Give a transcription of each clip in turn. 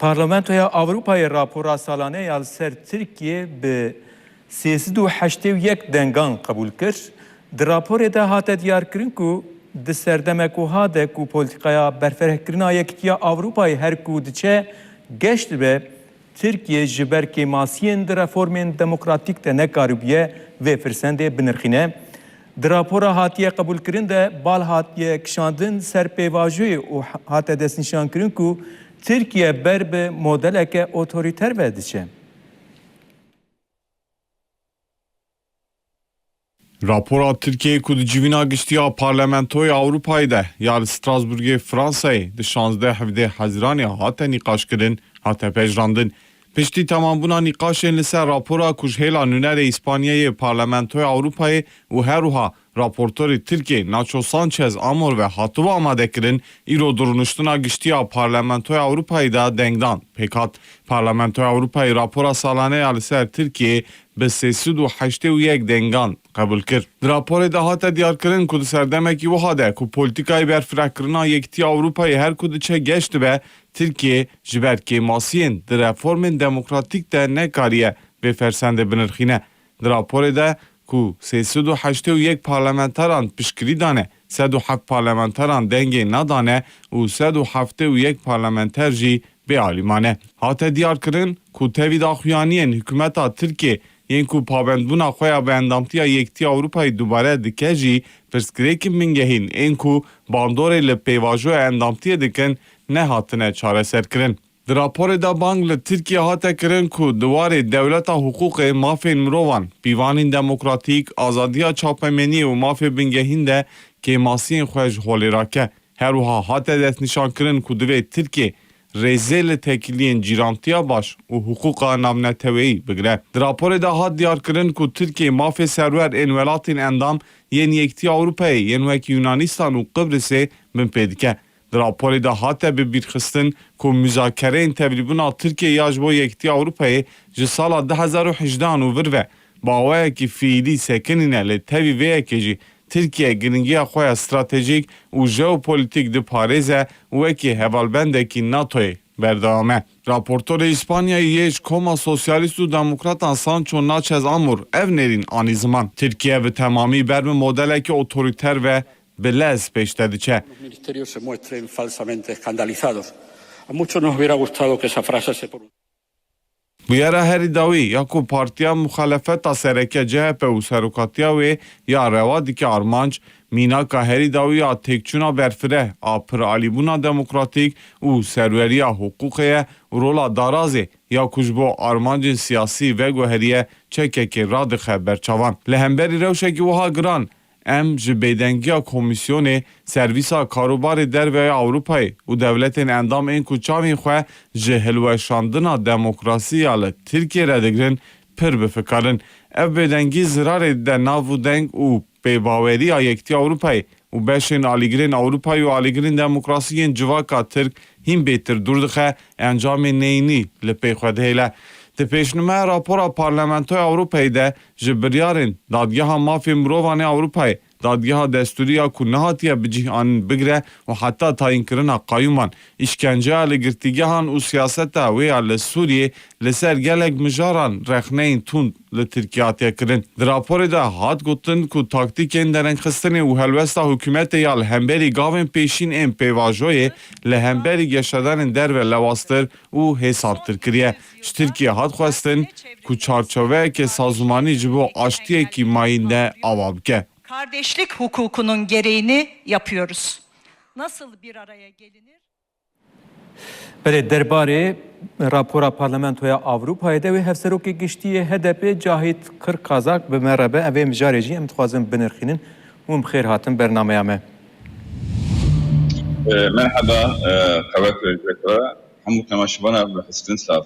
Parlamentoya Avrupa'ya rapora salane ya ser Türkiye bi 381 dengan kabul kir. Di raporê de hate diyarkirin ku di serdemek û hade ku politikaya berferhkirina yekîtiya Avrupayê her ku diçe geş dibe Türkiye ji ber kêmasiyên di reformên demokratîk de nekaribiye vê firsendê binirxîne. Di rapora hatiye qebûlkirin de bal hatiye kişandin ser pêvajoyê û hate destnîşankirin ku Türkiye ber bi modeleke otoriter ve diçe. Rapora Türkiye ku di civîna giştiya Parlamentoya Avrupayê de ya li Strasbourgê Fransayê di 16 hevdê Hezranê hate nîqaşkirin, hate pejrandin. Piştî temambûna nîqaşên li ser rapora ku ji hêla nûnerê İspanyayê Parlamentoya Avrupayê û herûha raportorê Tirkiye Nacho Sanchez Amor ve hatuva amadekirin îro durunuştuna giştiya Parlamentoya Avrupayê da dengdan. Pêkat Parlamentoya Avrupayê rapora salaneya li ser Tirkiye bi 381 dengan qebûl kir. Di raporê de hate diyarkirin ku di serdemekî wiha de ku polîtikayê berfirehkirina yekîtiya Avrupayê her ku diçe geş dibe Tirkiye ji ber kêmasiyên di reformên demokratîk de nekariye vê fersendê binirxîne. Di raporê de ku 381 parlamenteran piştgirî dane, 107 parlamenteran dengê nadane û 171 parlamenter jî bêalîmane. Hate diyarkirin ku tevî daxuyaniyên hikûmeta Tirkiye yên ku pabendbûna xwe ya bi endamtiya yekîtiya Avrupayê dubare dike jî pirsgirêkên mingehîn ên ku bandorê li pêvajoya endamtiyê dikin nehatine çareserkirin. Di raporê de bang li Tirkiye hate kirin ku di warê dewleta hukûqê mafên mirovan, pîvanên demokratîk, azadiya çapemeniyê û mafê bingehîn de kêmasiyên xwe ji holê rake. Herûha hate destnîşankirin ku divê Tirkiye rêzê li tekiliyên cîrantiya baş û hukûqa navneteweyî bigire. Di raporê de hat diyarkirin ku Tirkiye mafê serwer ên welatên endam yên yekîtiya Avrupayê yên wekî Yunanistan û Qibrisê bin pê dike. Di raporê de hate bibîrxistin ku müzakereyên tevlîbûna Tirkiye ya ji bo yekîtiya Avrupayê ji sala 2018 û vir ve bawayekî fiîlî sekinîne li tevî vê yekê jî Tirkiye giringiya xwe ya stratejîk û jeopolitîk diparêze û wekî hevalbendekî NATOyê berdewam e. Raportorê İspanyayê yê ji Koma Sosyalîst û Demokratan Sancho Sanchez Amor ev nêrîn anî ziman. Tirkiye bi temamî ber bi modelekî otoriter ve bi lez pêş te diçe. Bu yere herî dawî ya ku partiya muxalefeta sereke CHP û serokatiya wê ya reva dike armanc, mînaka herî dawî ya têkçûna berfireh a piralîbûna demokratîk û serweriya hukûqê ye û rola darazê ya ku ji bo armancên siyasî veguheriye çekekê radixe berçavan. Li hemberî rewşekî wiha giran em ji bêdengiya Komîsyonê Servîsa Karobarê Derve Avrupayê û devletên endam ên ku çavên xwe ji hilweşandina demokrasiya li Tirkiye re digirin pir bifikarin. Ev bêdengî zirarê de nav û deng û pêbaweriya yekîtiya Avrupayê û beşên alîgirên Avrupayê û alîgirên demokrasiyên civaka Tirk hîn bêtir dûr dixe encamên neyînî li pê xwe dihêle. Di pêşnîmeya rapora Parlamentoya Avrupayê de ji biryarên dadgeha mafê mirovan ê Avrupayê, dadgeha destûriya ku nehatiye bi cîhanîn bigire û heta tayînkirina qayûman, îşkenceya li girtîgehan û siyaseta wê ya li Sûriyê li ser gelek mijaran rexneyên tund li Tirkiye hatiye kirin. Di raporê de hat gotin ku taktîkên derengxistinê û helwesta hikûmetê ya li hemberî gavên pêşîn ên pêvajoyê li hemberî geşedanên derve lewastir û hêsantir kiriye. Ji Tirkiye hat xwestin ku çarçoveyekê sazûmanî ji bo aştiyekî mayîn de ava bike. Kardeşlik hukukunun gereğini yapıyoruz. Nasıl bir araya gelinir? Belê derbarê rapora Parlamentoya Avrupayê de wê hevserokê giştiyê HDP Cahit Kırkazak bi merhaba evê mijarê jî em dixwazin binirxînin û bixêr hatin bernameya me. Merhaba, xewetir hemû temaşîvana bi heskin slav.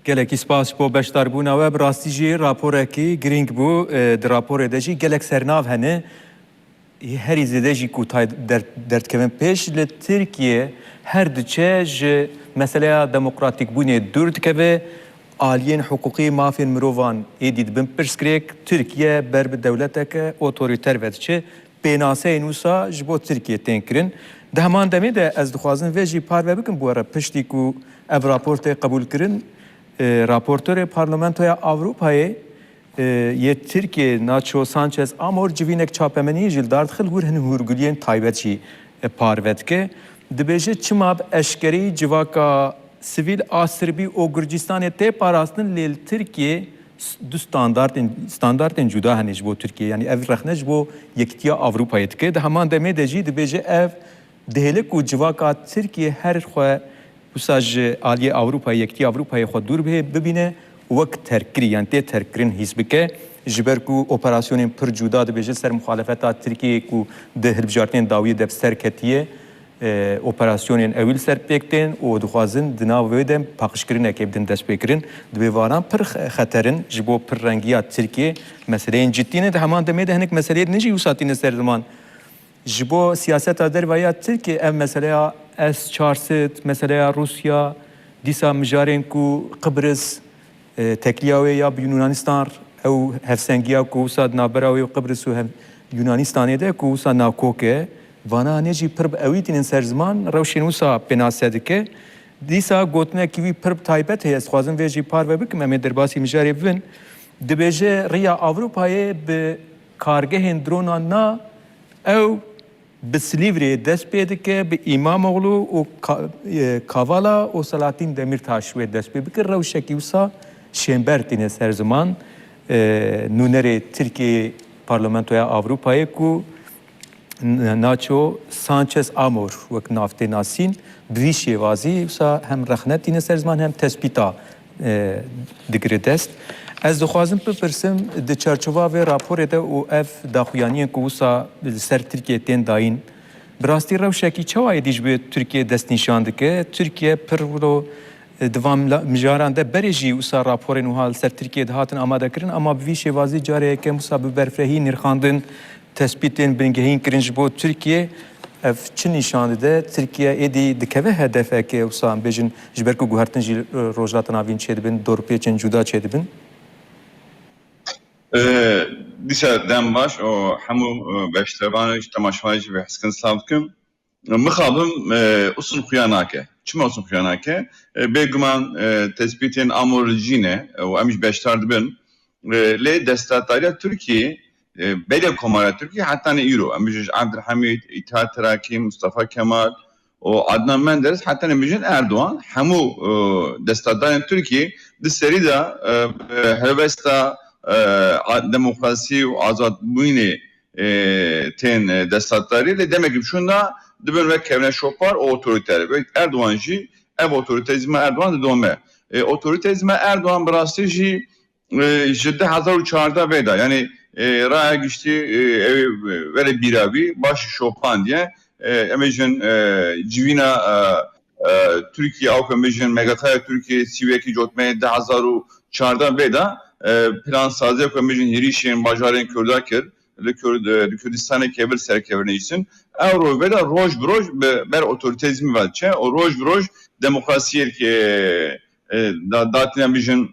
Gelekî spas bo beşdarbûna we bi rastî jî raporekî giring bû. Di raporê de jî gelek sernav hene. Herî zêde jî ku derdkevin pêş li Tirkiye her diçe ji meseleya demokratîkbûnê dûr dikeve. Aliyên hukukî mafên mirovan êdî dibin pirsgirêk. Tirkiye ber bi dewleteke otorîter ve diçe. Pênaseyên wisa ji bo Tirkiye tên kirin. Deman demê de ez dixwazim vê jî parve bikim bu ara piştî ku ev raportê qebûl kirin raportörê Parlamentoya Avrupayê yê Tirkiye Nacho Sanchez Amor civînek çapemeniyê jî dard xil hûr hin hûrguliyên taybet jî parve dike. Dibêje çima eşkerî civaka sivîl a Sirbî û Gurcistanê tê parastin lêl Tirkiye du standartên cuda hene ji bo Tirkiye. Yani ev rexne ji bo yekîtiya Avrupayê dike. Di heman demê de jî dibêje ev dihêlik û civaka Tirkiye her xwe wisa ji aliyê Avrupayê yekîtiya Avrupayê xwe dûr bihê bibîne wek terkirî yani tê terkirin hîs bike ji ber ku operasyonên pir cuda dibêje ser muxalefeta Tirkiyeyê ku di hilbijartinên dawiyê de serketiye operasyonên ewîl ser pêktên û dixwazin di nav wê de paqijkirinekê bidin destpêkirin dibê varan pir xeterin ji bo pirrengiya Tirkiye meseleyên ciddî ne di heman demê de hinek meseleyê din jî wisa tîne ser ziman ji bo siyaseta derveya Tirkiye ev meseleya S-400 meseleya Rusya dîsa mijarên ku Qibris tekliya wê ya bi Yunanistan ew hevsengiya ku wisa di navbera wê Qibris û Yunanistanê de ku wisa navkok vana ne jî pir bi ewî tînin ser ziman rewşên wisa pênase dike dîsa gotinekî wî pir taybet heye ez dixwazim vê jî parve bikim em ê derbasî mijarê bibin dibêje rêya Avrupayê bi kargehên dronan na ew bi Silîvrê dest pê dike bi İmamoğlu û Kavala û Selahattin Demirtaş wê dest pê bike rewşekî wisa şêmber tîne ser ziman nûnerê Tirkiye Parlamentoya Avrupayê ku Nacho Sanchez Amor wek navtê nasîn bi vî şêwazî wisa hem rexnet tîne ser ziman hem tespîta digire dest. Ez dixwazim bipirsim di çerçeva vê raporê de û ev daxuyaniyên ku wisa ser Tirkiye tên dayîn bi rastî rewşekî çawayê dî ji bo Tirkiye destnîşan dike. Tirkiye pir wilo divan mijaran de berê jî wisa raporên wiha li ser Tirkiye de hatin amadekirin ama bi vî şêwazî carê yekêm wisa bi berfrehî nîrxandin tespîtên bingehîn kirin ji bo Tirkiye ev çi nîşan dide Tirkiye êdî dikeve hedefeke wisa em bêjin ji ber ku guhertin jî rojhilata navîn çê dibin dorpêçên cuda çê dibin. Dîsa dem baş o hemû beştevanê ji temaşayê jî vê heskin slav dikim. Mixabim usun xuya nake. Çima usun xuya nake? Bêguman tespîtên amorî ne û em jî beşdar dibin lê destdatariya Tirkiye belê komara Tirkiye hatta ne îro. Em bijîn Abdülhamid, İttihat Terakî, Mustafa Kemal û Adnan Menderes hatta ne bijîn Erdoğan hemû destdatdarên Tirkiye di serî de helbesta demokrasi û azadbûnê tên destdatdarî lê demek şunda dibin ve kevne şopar û otoriter ve Erdoğan jî ev otoritezme Erdoğan didome. Otoritezme Erdoğan bi rastî jî ji 2014 vêda yani raya giştî vere bîravî baş şopan diye emejin civîna Türkiye ew emejin megakaya Türkiye sîvekî cotmeyê 2014 vêda plan sazê ku emejin herîşên bajarên Kurda kir li Kurdistanê kevir serkevirîne îsin ew roj vêda roj bi roj ber otoritezmî ve çe û roj bi roj demokrasiyê datîne emejin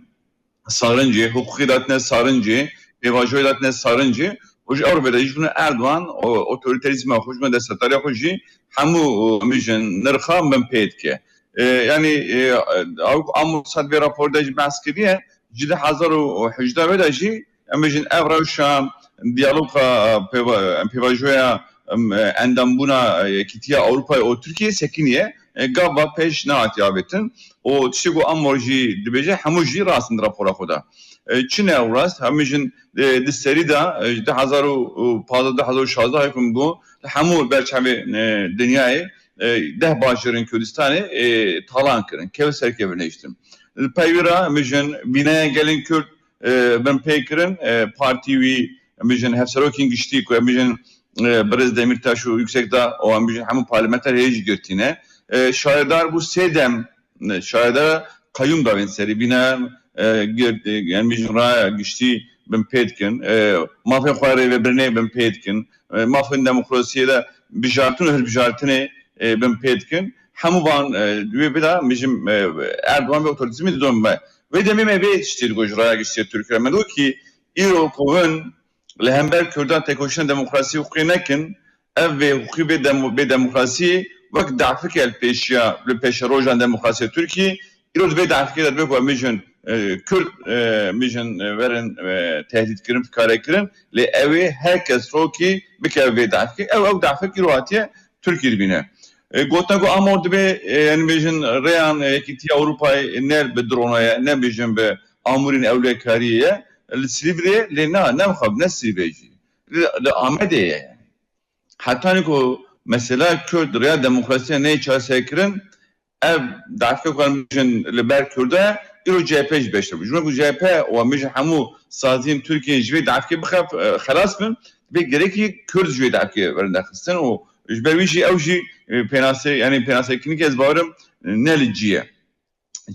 sarıncı, hukuki datine sarıncı, pêvajoyê datine sarıncı û ji Avrupayê de jî Erdoğan otoriterizma xwe destdatariya xwe jî hemû emejin nirxa min pê dike. Yani Amor Sad vê raporê de jî behs kiriye ji 2018 vê de jî emejin ev rewşa diyaloga pêvajoya endambûna yekîtiya Avrupayê û Tirkiye sekiniye gava pêş nehatiye avêtin û tiştê ku Amor jî dibêje hemû jî rastin di rapora xwe de. Çi ne ew rast hemijin di serî de 2015-2016 hekum bû hemû berçavê dinyayê 10 bajarên Kurdistanê talan kirin kev serkevirîne îştin. Peyvîra hemijin bînaya gelên Kurd bin pê kirin partî wî hemijin hevserokên giştî ku hemijin Brez Demirtaş û Yüksekdağ o hemijin hemû parlamenter hêj girtîne şahirdar bu sêdem şahirdar kayyum davên serî bînaya hemijin raya giştî bin pê dikin mafên xwe rêvebirinê bin pê dikin mafên demokrasiyê de bijartin û hilbijartinê bin pê dikin hemû van wê bira hemijin Erdoğan ve otoritizmê didome vê demê me vê tiştê digoj raya giştî Tirkiye me ki îro ku hûn li hember Kurdan tekoşîna demokrasî hukuki nekin ev ve hukuki ve demokrasi vak dafik el peşya le peşa rojan demokrasi Türkiye İroz ve dafik el be ko mission Kürt mission verin tehdit kirin fikare kirin le evi herkes roki bike ve dafik ev dafik roatiye Türkiye bine Gotna go amord be yani mission reyan ekiti Avrupa'yı ne be dronaya ne mission be amurin evlekariye Silivri'ye le ne khab ne Silivri'yi le Ahmediye hatta niko mesela Kürt real demokrasiye ne içerse kirin ev dafke kalmışın liber Kürt'e İro CHP beşte bu. Çünkü CHP o mişin hamu sazin Türkiye jve dafke bıkıp xalas bin ve gereki Kürt jve dafke verinde kısın o jbervişi evji penase yani penase kini kez bağırım neliciye.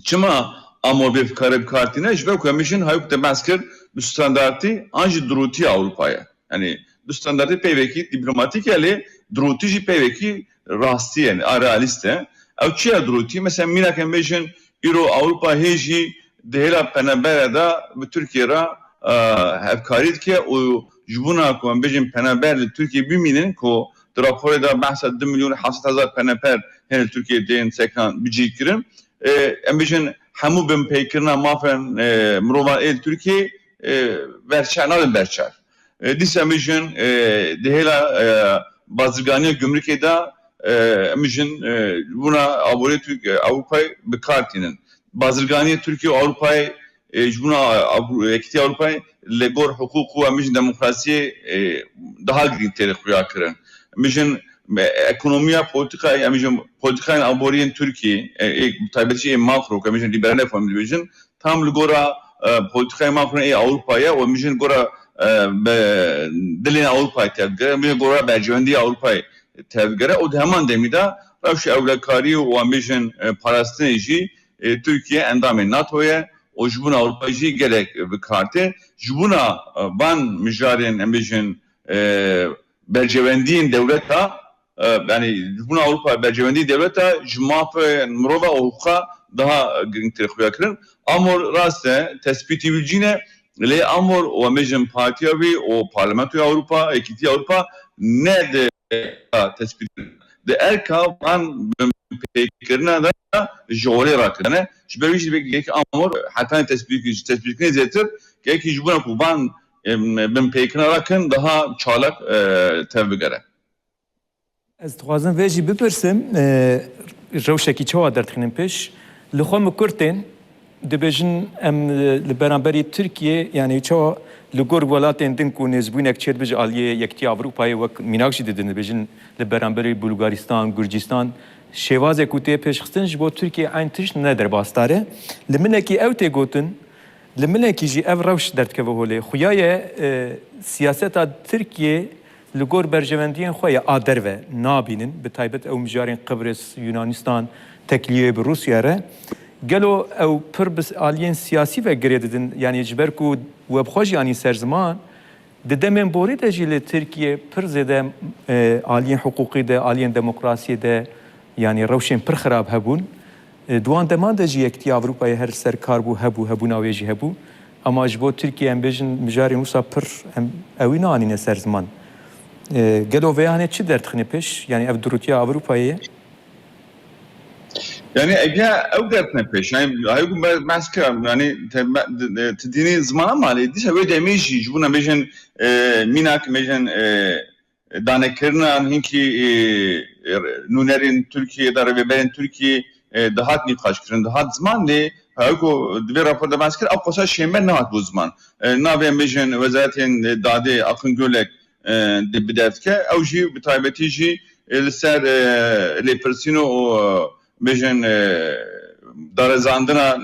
Çıma ama bir karib kartine jve kalmışın hayuk demasker bu standartı anji druti Avrupa'ya. Yani bu standartı peyveki diplomatik eli druti peyveki rasti yani realiste. Ev çiğe druti mesela minak embejin İro Avrupa heji dehela penaberada bu Türkiye'ye hevkarit ki o jbuna ko embejin penaberli Türkiye biminin ko raporda bahsa 2 milyon 700,000 penaber hen Türkiye'den sekran bicikirin embejin hamu bim peykirna mafen mrova el Türkiye verçanal berçar dis embejin dehela bazıganiye gümrükeda mişin buna abone Türkiye Avrupa'yı bekartinin bazırganiye Türkiye Avrupa'yı buna ekti Avrupa'yı legor hukuku ve mişin demokrasi daha grintere kuya kırın mişin ekonomiya politika mişin politikayın aboriyen Türkiye tabiatçı makro mişin liberal ekonomi mişin tam legora politikayı makro Avrupa'ya o mişin gora dilin Avrupa'yı tebgere mişin gora bercevendi Avrupa'yı tevgere o hemen demida revş evlekari ve mişin parastıneci Türkiye endamı NATO'ya o jbuna Avrupa'yı gerek bir kartı jbuna ban müjdarin mişin bercevendiğin devleta yani jbuna Avrupa bercevendiği devleta jmafe mrova hukuka daha grintir kuyakırın amor raste tespiti bilcine le amor ve mişin partiyavi o parlamentoya Avrupa ekiti Avrupa ne de tespit de erka van pekirna da jore rakane şbeviş bir amor hatta tespit ne zetir ki jbuna kuban ben pekirna rakın daha çalak tevgere Ez dixwazim vê jî bipirsim rewşekî çawa dertixinin pêş li xwe min Kurtên dibêjin em li beraberî Tirkiye yani çawa li gor welatên din ku nêzbûnek çêr bije aliyê Yekîtiya Avrupayê wek mînak jî didin dibêjin li beraberî Bulgaristan, Gürcistan şêwazek ku tê pêşxistin ji bo Tirkiye eyn tişt ne derbastar e. Li milekî ew tê gotin li milekî jî ev rewş derdkeve holê. Xuya ye siyaseta Tirkiye li gor berjevendiyên xwe ya a derve nabînin bi taybet ew mijarên Qibris, Yunanistan tekliyê bi Rusya re gelo ew pir bi aliyên siyasî ve girê didin yani ji ber ku webxwe jî anî ser ziman di demên borî de jî li Tirkiye pir zêde aliyên hukukî de aliyên demokrasiyê de yani rewşên pir xirab hebûn duan deman de jî Yekîtiya Avrupayê her serkar bû hebûna wê jî hebû ama ji bo Tirkiye em bêjin mijarên wisa pir ewî neanîne ser ziman gelo veyane çi dertixine pêş yani ev durutiya Avrupayê yani ege ev dertine pêş yani haygun meska yani tidînî zmana malê dîşe wê demê jî ji bûna bêjin mînak bêjin danekirina hinkî nûnerên Türkiye'de rêveberên Türkiye dihat nîqaşkirin dihat zman lê hayku divê raporda meskir ew qosa şêmber nehat bû zman navê bêjin wezaretên dadê Akın Gölek di bidevke ew jî bi taybetî jî li ser lêpirsîno û bêjin darezandina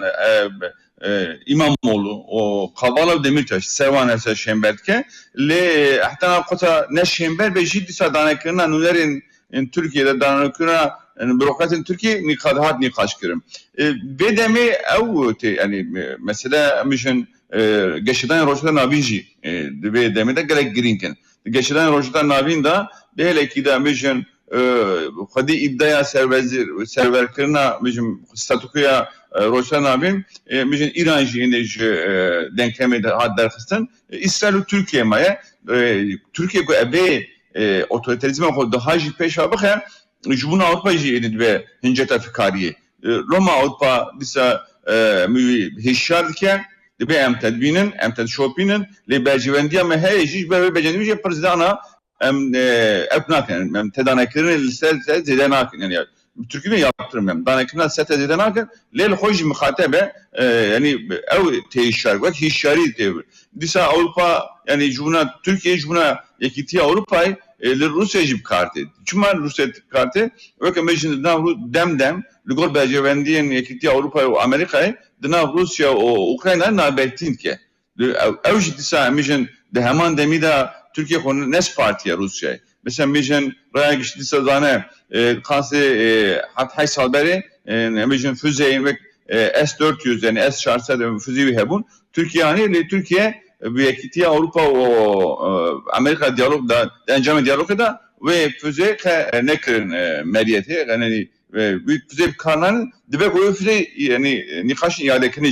İmamoğlu o Kavala Demirtaş Servan Ese Şembertke le hatta kota ne Şember be jiddi sadanekirina nûnerên Türkiye'de danekirina bürokratın Türkiye nikadahat nikaşkirim ve demi ev yani mesela mişin geçiden roşta navîn ve demi de gerek girinken geçiden roşta navîn da hele ki de mişin xwedî îddeya serverkirina mişin statukuya roşta navîn mişin İran jî hêne ji denklemê de hat derxistin İsrail û Türkiye maye Türkiye ku ebê otoriterizme xwe daha jî pêşa bixe ji bûna Awropa jî dibe hinceta fikariyê. Roma Awropa dîsa hêşiyar dike dibe em tedbînin, em tedşopînin lê berjevendiya me heye jî be becenî jî pirzidana em ev nakin, em tedanekirin li ser zêde nakin. Yani Türkiye'de yaptırım hem. Danekina sete zeden hakkın. Leyl hoş muhatebe yani ev teşhir ve hişari tevr. Disa Avrupa yani cumhuriyet Türkiye cumhuriyet yakiti Avrupa'yı Rusya jib kartı. Çuma Rusya kartı ve kemecin dem ligor bejevendiyen yakiti Avrupa'yı ve Amerika'yı dina Rusya o Ukrayna nabertin ki. Ev disa mecin de hemen demida Türkiye konu nes partiye Rusya'yı. Mesela mecin raya geçti sezane kansı hay salberi mecin füzeyin ve S-400 yani S-400 füzeyi hebun Türkiye yani Türkiye ve Avrupa o Amerika diyalog da encam diyalog da ve füze nekrin meriyeti yani büyük füze karnın dibe koyu füze yani nikaşın iadekini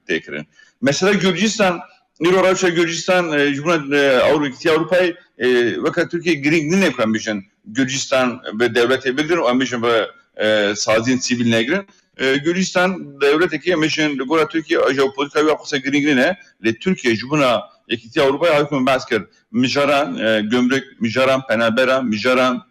tekrin. Mesela Gürcistan Nirorayça Gürcistan Cumhuriyet Avrupa'yı ve Türkiye girin ne koymışın Gürcistan ve devlete bildirin o mişin ve sazin siviline girin Gürcistan devleti mişin Ligora Türkiye jeopolitika ve akısa girin ne le Türkiye Cumhuriyet Avrupa'yı hakim baskır mijaran gömrük mijaran penabera mijaran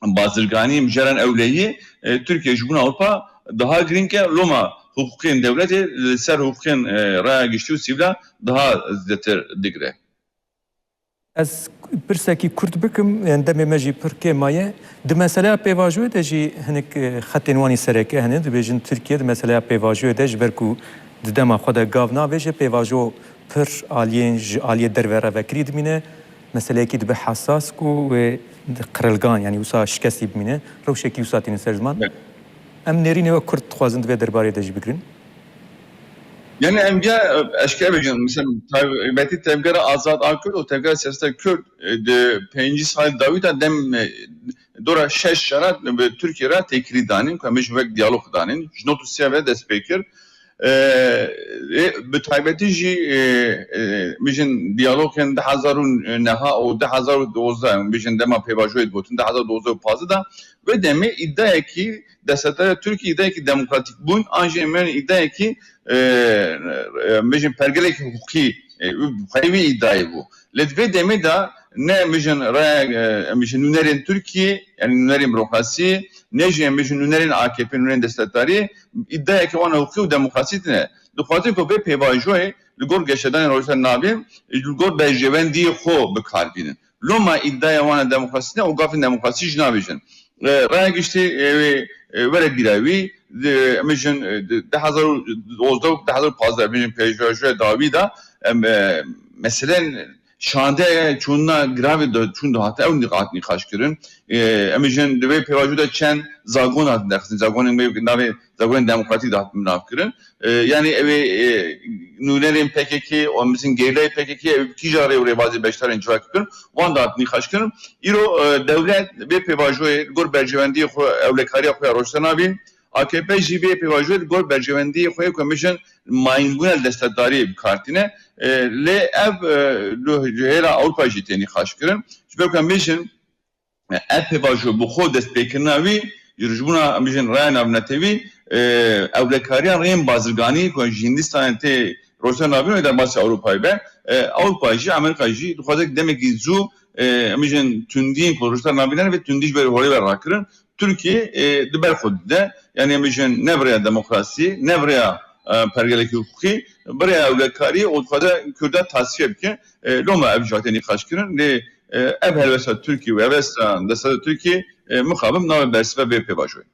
bazırgani mijaran evleyi Türkiye Cumhuriyet Avrupa daha girin ki Loma hukukun devleti ser hukukun raya geçtiği sivla daha zıtır digre. Ez pirseki Kürt bikim demê me jî pirkê maye di meseleya pêvajoyê de jî hinek xetên wanî sereke hene dibêjin Tirkiye di meseleya pêvajoyê de ji ber ku di dema xwe de gav nave jê pêvajo pir aliyên ji aliyê derve re vekirî dimîne meseleyekî dibe hesas ku wê qirilgan yani wisa şikestî bimîne rewşekî wisa tînin ser ziman em nêrînê ve Kürt dixwazin divê derbarê de jî bikirin. Yani emya eşkıya bejin mesela taybeti tevgara azad akül o tevgara siyasete Kürt de 5. sal Davida dem dora 6 şarat Türkiye'ye tekri danin kamış ve diyalog danin jnotu siyave despekir به taybeti jî bijin diyalogên 2000 neha o 2012 bijin dema pêvajoyê gotin 2012 da ve demê iddiayekî desetara Türkiye iddiayekî demokratik bûn an jî em iddiayekî bijin pergelekî hukukî xeyvî iddiayê bû. Lê divê demê da ne bijin raya bijin nûnerên Türkiye yani nûnerên bürokrasî ne jî em bijin nûnerên AKP nûnerên destetdarî iddiayekî wana hukukî û demokrasî tune. Dixwazin ku vê pêvajoyê li gor geşedanên rojda navê li gor berjevendiyê xwe bikarbînin. Loma iddiaya wana demokrasî ne û gafên demokrasî jî nabêjin. Raya geçtî were bîrawî em bijin 2012 bijin pêvajoya dawî da meselen şande çunna gravi da çun da hatta ev niqat nikaş kirin emijin divê pêvajoya da çend zagon hat derxin zagonên navê zagonên demokratîk da hat nav kirin yani evê nûnerên PKK o bizim gerileyê PKK ev kijarê û rêbazî beşdarên civak kirin wan da hat nikaş kirin îro devlet vê pêvajoyê gor berjevendiyê xwe ewlekariya xwe ya rojdanavî AKP jî vê pêvajoyê gor berjevendiyê xwe ku emijin mayînbûnel destetdariyê bikartîne lê ev hêra Awropa jî tê nîqaş kirin ji ber ku em bêjin ev pêvajoyê bi xwe destpêkirina wî ji bûna em bêjin raya navnetewî ewlekariya rêyên bazirganî ku ji Hindistanê tê rojda navîn û derbasî Awropayê be Awropa jî Amerîka jî dixwaze demekî zû em bêjin tundiyên ku rojda navînin ve tundî ji ber holê ve rakirin Türkiye di ber xwe dide yani em bêjin ne birêya demokrasî ne birêya pergelekî hukukî birêya ewlekarî û dixwaze Kürda tasfiye bike loma ev jî hatê nîqaş kirin lê ev helbesta Türkiye û helbesta deseta Türkiye mixabim navê bersiva vê pêvajoyê.